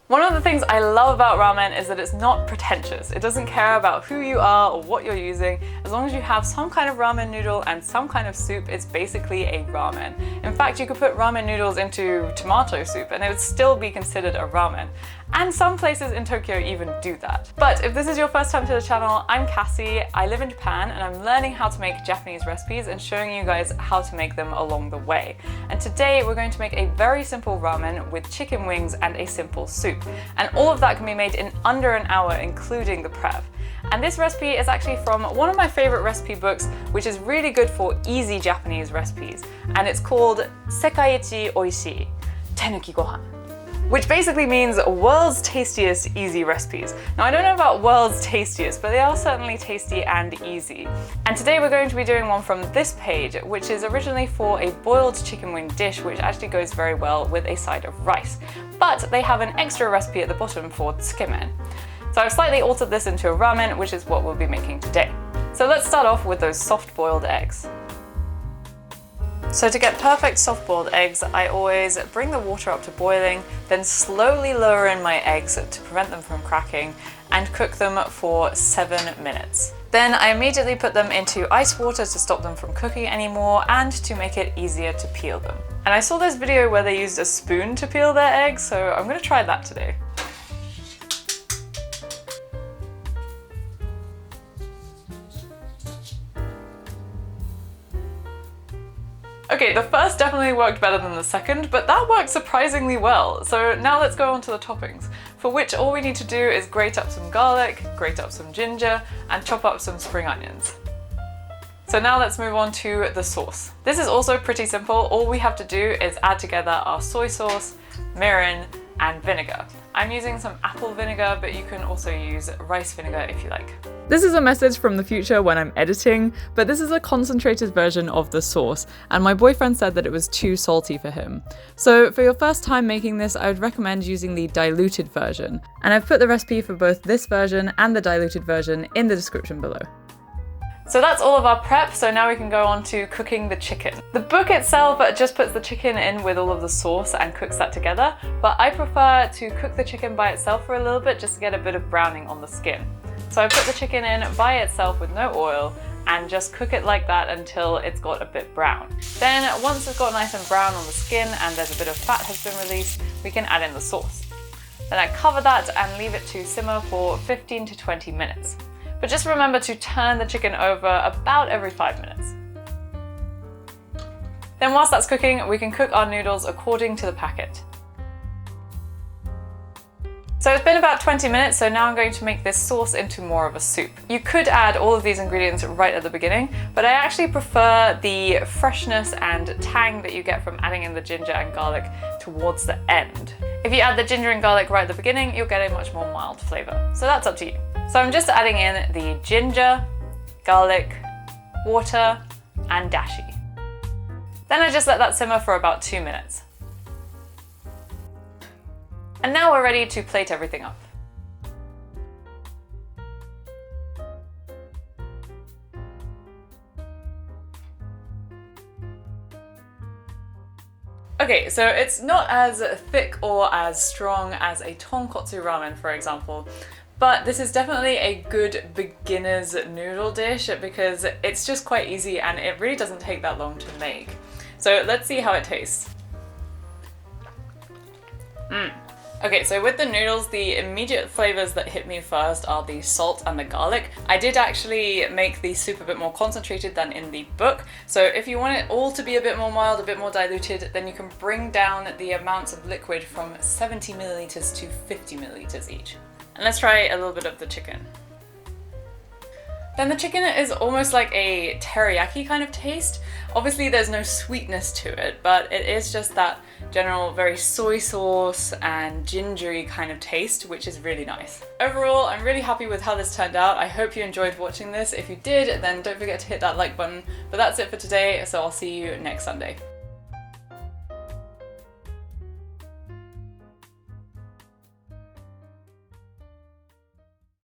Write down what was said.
One of the things I love about ramen is that it's not pretentious. It doesn't care about who you are or what you're using. As long as you have some kind of ramen noodle and some kind of soup, it's basically a ramen. In fact, you could put ramen noodles into tomato soup and it would still be considered a ramen. And some places in Tokyo even do that. But if this is your first time to the channel, I'm Cassie, I live in Japan, and I'm learning how to make Japanese recipes and showing you guys how to make them along the way. And today we're going to make a very simple ramen with chicken wings and a simple soup. And all of that can be made in under an hour, including the prep. And this recipe is actually from one of my favorite recipe books, which is really good for easy Japanese recipes. And it's called Sekaiichi Oishii Tenuki Gohan, which basically means world's tastiest easy recipes. Now, I don't know about world's tastiest, but they are certainly tasty and easy. And today we're going to be doing one from this page, which is originally for a boiled chicken wing dish, which actually goes very well with a side of rice. But they have an extra recipe at the bottom for tsukemen. So I've slightly altered this into a ramen, which is what we'll be making today. So let's start off with those soft boiled eggs. So to get perfect soft-boiled eggs, I always bring the water up to boiling, then slowly lower in my eggs to prevent them from cracking, and cook them for 7 minutes. Then I immediately put them into ice water to stop them from cooking anymore and to make it easier to peel them. And I saw this video where they used a spoon to peel their eggs, so I'm going to try that today. Okay, the first definitely worked better than the second, but that worked surprisingly well. So now let's go on to the toppings, for which all we need to do is grate up some garlic, grate up some ginger, and chop up some spring onions. So now let's move on to the sauce. This is also pretty simple. All we have to do is add together our soy sauce, mirin, and vinegar. I'm using some apple vinegar, but you can also use rice vinegar if you like. This is a message from the future when I'm editing, but this is a concentrated version of the sauce, and my boyfriend said that it was too salty for him. So for your first time making this, I would recommend using the diluted version, and I've put the recipe for both this version and the diluted version in the description below. So that's all of our prep, so now we can go on to cooking the chicken. The book itself just puts the chicken in with all of the sauce and cooks that together, but I prefer to cook the chicken by itself for a little bit just to get a bit of browning on the skin. So I put the chicken in by itself with no oil and just cook it like that until it's got a bit brown. Then once it's got nice and brown on the skin and there's a bit of fat has been released, we can add in the sauce. Then I cover that and leave it to simmer for 15 to 20 minutes. But just remember to turn the chicken over about every 5 minutes. Then whilst that's cooking, we can cook our noodles according to the packet. So it's been about 20 minutes, so now I'm going to make this sauce into more of a soup. You could add all of these ingredients right at the beginning, but I actually prefer the freshness and tang that you get from adding in the ginger and garlic towards the end. If you add the ginger and garlic right at the beginning, you'll get a much more mild flavor. So that's up to you. So I'm just adding in the ginger, garlic, water, and dashi. Then I just let that simmer for about 2 minutes. And now we're ready to plate everything up. Okay, so it's not as thick or as strong as a tonkotsu ramen, for example, but this is definitely a good beginner's noodle dish because it's just quite easy and it really doesn't take that long to make. So let's see how it tastes. Okay, so with the noodles, the immediate flavors that hit me first are the salt and the garlic. I did actually make the soup a bit more concentrated than in the book, so if you want it all to be a bit more mild, a bit more diluted, then you can bring down the amounts of liquid from 70 milliliters to 50 milliliters each. And let's try a little bit of the chicken. Then the chicken is almost like a teriyaki kind of taste. Obviously there's no sweetness to it, but it is just that general very soy sauce and gingery kind of taste, which is really nice. Overall, I'm really happy with how this turned out. I hope you enjoyed watching this. If you did, then don't forget to hit that like button. But that's it for today, so I'll see you next Sunday.